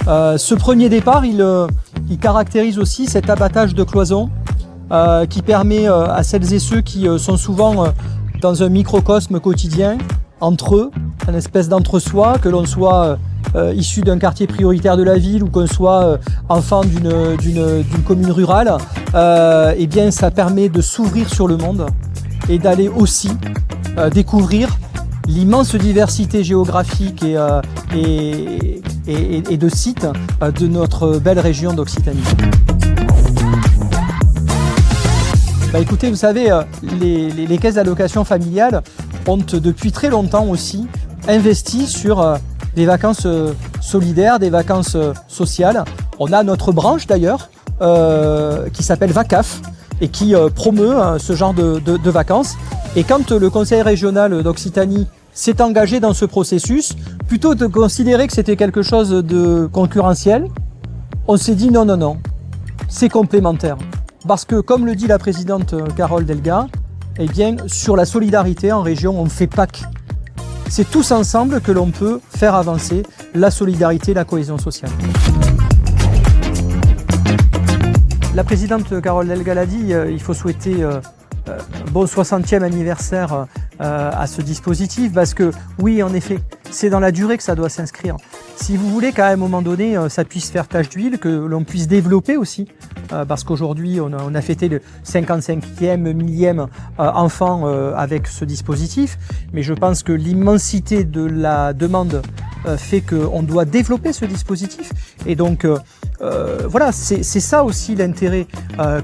Ce premier départ, il caractérise aussi cet abattage de cloisons qui permet à celles et ceux qui sont souvent dans un microcosme quotidien, entre eux, une espèce d'entre-soi, que l'on soit issu d'un quartier prioritaire de la ville ou qu'on soit enfant d'une commune rurale, eh bien ça permet de s'ouvrir sur le monde et d'aller aussi découvrir l'immense diversité géographique et de sites de notre belle région d'Occitanie. Écoutez, vous savez, les caisses d'allocation familiale ont depuis très longtemps aussi investi sur des vacances solidaires, des vacances sociales. On a notre branche d'ailleurs qui s'appelle VACAF et qui promeut ce genre de vacances. Et quand le Conseil régional d'Occitanie s'est engagé dans ce processus, plutôt de considérer que c'était quelque chose de concurrentiel, on s'est dit non, c'est complémentaire. Parce que, comme le dit la présidente Carole Delga, eh bien, sur la solidarité en région, on fait PAC. C'est tous ensemble que l'on peut faire avancer la solidarité, la cohésion sociale. La présidente Carole Delga l'a dit, il faut souhaiter bon 60e anniversaire à ce dispositif parce que oui, en effet, c'est dans la durée que ça doit s'inscrire. Si vous voulez qu'à un moment donné, ça puisse faire tache d'huile, que l'on puisse développer aussi, parce qu'aujourd'hui, on a fêté le 55e, 1000e enfant avec ce dispositif, mais je pense que l'immensité de la demande fait qu'on doit développer ce dispositif. Et donc, voilà, c'est ça aussi l'intérêt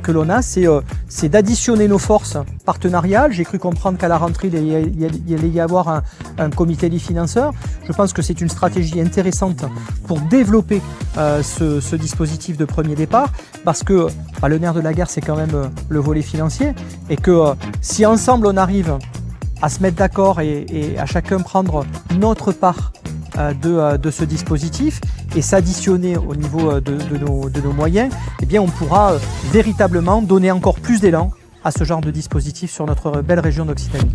que l'on a, c'est d'additionner nos forces partenariales. J'ai cru comprendre qu'à la rentrée, il allait y avoir un comité des financeurs. Je pense que c'est une stratégie intéressante pour développer ce dispositif de premier départ, parce que le nerf de la guerre, c'est quand même le volet financier, et que si ensemble on arrive à se mettre d'accord et à chacun prendre notre part de ce dispositif et s'additionner au niveau de nos moyens, eh bien on pourra véritablement donner encore plus d'élan à ce genre de dispositif sur notre belle région d'Occitanie.